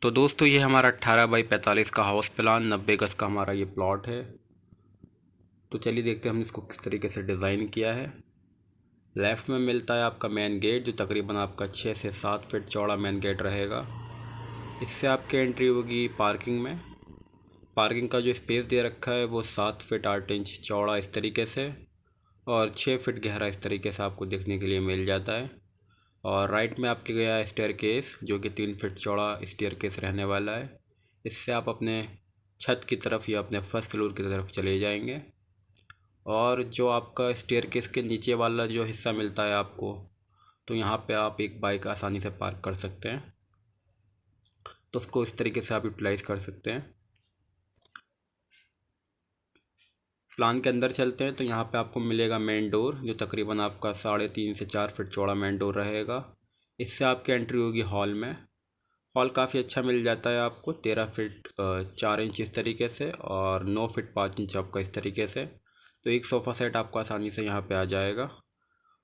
तो दोस्तों ये हमारा 18 बाई 45 का हाउस प्लान 90 गज का हमारा ये प्लॉट है। तो चलिए देखते हैं हमने इसको किस तरीके से डिज़ाइन किया है। लेफ़्ट में मिलता है आपका मेन गेट, जो तकरीबन आपका 6 से 7 फीट चौड़ा मेन गेट रहेगा। इससे आपकी एंट्री होगी पार्किंग में। पार्किंग का जो स्पेस दे रखा है वो 7 फीट 8 इंच चौड़ा इस तरीके से और 6 फीट गहरा इस तरीके से आपको देखने के लिए मिल जाता है। और राइट में आपके गया है स्टेयर केस, जो कि 3 फीट चौड़ा स्टेयर केस रहने वाला है। इससे आप अपने छत की तरफ या अपने फर्स्ट फ्लोर की तरफ चले जाएंगे। और जो आपका स्टेयर केस के नीचे वाला जो हिस्सा मिलता है आपको, तो यहाँ पे आप एक बाइक आसानी से पार्क कर सकते हैं। तो उसको इस तरीके से आप यूटिलाइज़ कर सकते हैं। प्लान के अंदर चलते हैं तो यहाँ पे आपको मिलेगा मेन डोर, जो तकरीबन आपका 3.5 से 4 फीट चौड़ा मेन डोर रहेगा। इससे आपकी एंट्री होगी हॉल में। हॉल काफ़ी अच्छा मिल जाता है आपको, 13 फीट 4 इंच इस तरीके से और 9 फीट 5 इंच आपका इस तरीके से। तो एक सोफ़ा सेट आपको आसानी से यहाँ पे आ जाएगा।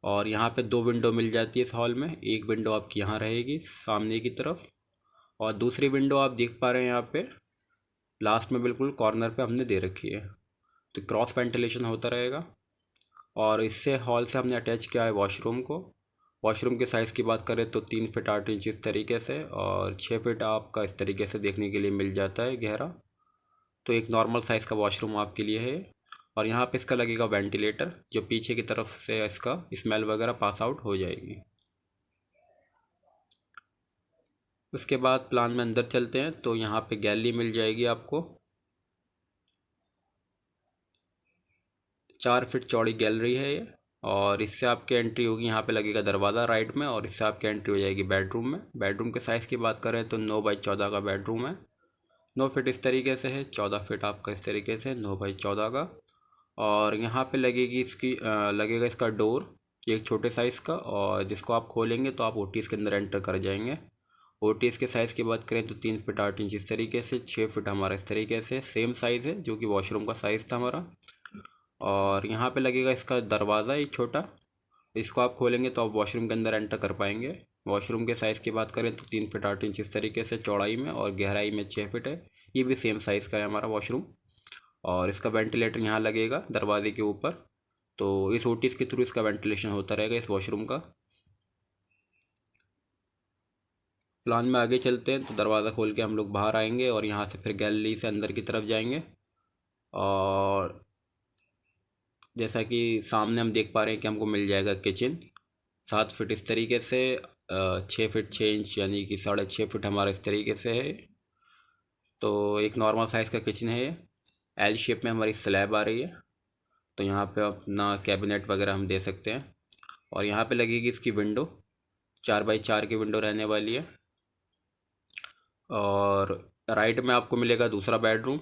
और यहाँ पे 2 विंडो मिल जाती है इस हॉल में। एक विंडो आपकी यहाँ रहेगी सामने की तरफ, और दूसरी विंडो आप देख पा रहे हैं यहाँ पे लास्ट में बिल्कुल कॉर्नर पे हमने दे रखी है। तो क्रॉस वेंटिलेशन होता रहेगा। और इससे हॉल से हमने अटैच किया है वॉशरूम को। वॉशरूम के साइज़ की बात करें तो 3 फीट 8 इंच इस तरीके से और 6 फीट आपका इस तरीके से देखने के लिए मिल जाता है गहरा। तो एक नॉर्मल साइज़ का वॉशरूम आपके लिए है। और यहाँ पे इसका लगेगा वेंटिलेटर, जो पीछे की तरफ से इसका स्मेल वगैरह पास आउट हो जाएगी। उसके बाद प्लान में अंदर चलते हैं तो यहाँ पे गैलरी मिल जाएगी आपको। 4 फीट चौड़ी गैलरी है ये। और इससे आपकी एंट्री होगी, यहाँ पे लगेगा दरवाज़ा राइट में, और इससे आपकी एंट्री हो जाएगी बेडरूम में। बेडरूम के साइज़ की बात करें तो 9 बाई 14 का बेडरूम है। 9 फीट इस तरीके से है, 14 फीट आपका इस तरीके से 9 बाई 14 का। और यहाँ पे लगेगी लगेगा इसका डोर, एक छोटे साइज़ का, और जिसको आप खोलेंगे तो आप ओटीएस के अंदर एंटर कर जाएंगे। ओटीएस के साइज़ की बात करें तो 3 फीट 8 इंच इस तरीके से, 6 फीट हमारा इस तरीके से सेम साइज़ है, जो कि वॉशरूम का साइज़ था हमारा। और यहाँ पे लगेगा इसका दरवाज़ा एक छोटा, इसको आप खोलेंगे तो आप वॉशरूम के अंदर एंटर कर पाएंगे। वॉशरूम के साइज़ की बात करें तो 3 फीट 8 इंच इस तरीके से चौड़ाई में, और गहराई में 6 फीट है। ये भी सेम साइज़ का है हमारा वॉशरूम। और इसका वेंटिलेटर यहाँ लगेगा दरवाजे के ऊपर। तो इस ओटीएस के थ्रू इसका वेंटिलेशन होता रहेगा इस वॉशरूम का। प्लान में आगे चलते हैं तो दरवाज़ा खोल के हम लोग बाहर आएंगे और यहाँ से फिर गैलरी से अंदर की तरफ जाएंगे। और जैसा कि सामने हम देख पा रहे हैं कि हमको मिल जाएगा किचन 7 फीट इस तरीके से, 6 फीट 6 इंच यानी कि 6.5 फीट हमारा इस तरीके से है। तो एक नॉर्मल साइज़ का किचन है ये। एल शेप में हमारी स्लैब आ रही है। तो यहाँ पे अपना कैबिनेट वगैरह हम दे सकते हैं। और यहाँ पे लगेगी इसकी विंडो, 4 बाई 4 की विंडो रहने वाली है। और राइट में आपको मिलेगा दूसरा बेडरूम।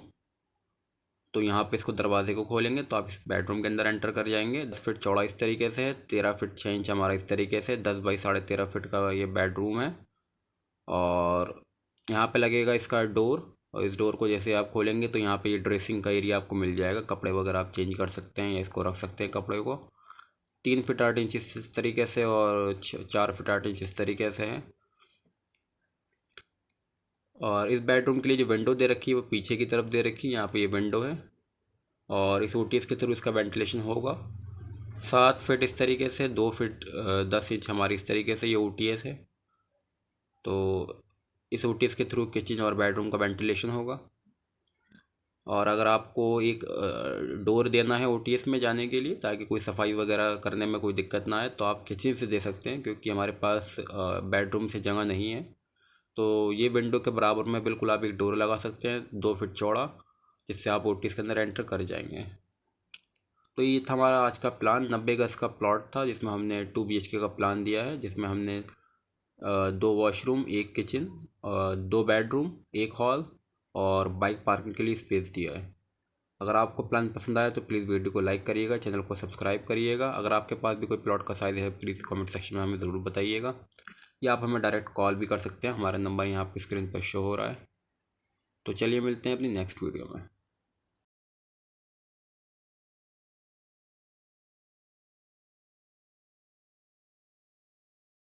तो यहाँ पे इसको दरवाजे को खोलेंगे तो आप इस बेडरूम के अंदर एंटर कर जाएंगे। 10 फीट चौड़ा इस तरीके से है, 13 फीट 6 इंच हमारा इस तरीके से, 10 बाई 13.5 फीट का ये बेडरूम है। और यहाँ पे लगेगा इसका डोर, और इस डोर को जैसे आप खोलेंगे तो यहाँ पे ये ड्रेसिंग का एरिया आपको मिल जाएगा। कपड़े वगैरह आप चेंज कर सकते हैं या इसको रख सकते हैं कपड़े को। 3 फीट 8 इंच इस तरीके से और 4 फीट 8 इंच इस तरीके से है। और इस बेडरूम के लिए जो विंडो दे रखी है वो पीछे की तरफ दे रखी है, यहाँ पे ये विंडो है। और इस ओटीएस के थ्रू इसका वेंटिलेशन होगा। 7 फीट इस तरीके से, 2 फीट 10 इंच हमारी इस तरीके से ये ओटीएस है। तो इस ओटीएस के थ्रू किचन और बेडरूम का वेंटिलेशन होगा। और अगर आपको एक डोर देना है ओटीएस में जाने के लिए ताकि कोई सफाई वगैरह करने में कोई दिक्कत ना आए, तो आप किचन से दे सकते हैं, क्योंकि हमारे पास बेडरूम से जगह नहीं है। तो ये विंडो के बराबर में बिल्कुल आप एक डोर लगा सकते हैं 2 फीट चौड़ा, जिससे आप ओटीएस के अंदर एंटर कर जाएंगे। तो ये था हमारा आज का प्लान। 90 गज का प्लॉट था जिसमें हमने 2 BHK का प्लान दिया है, जिसमें हमने 2 वॉशरूम, 1 किचन, 2 बेडरूम, 1 हॉल और बाइक पार्किंग के लिए स्पेस दिया है। अगर आपको प्लान पसंद आया तो प्लीज़ वीडियो को लाइक करिएगा, चैनल को सब्सक्राइब करिएगा। अगर आपके पास भी कोई प्लॉट का साइज़ है प्लीज़ कमेंट सेक्शन में हमें ज़रूर बताइएगा, या आप हमें डायरेक्ट कॉल भी कर सकते हैं। हमारा नंबर यहाँ पर स्क्रीन पर शो हो रहा है। तो चलिए मिलते हैं अपनी नेक्स्ट वीडियो में।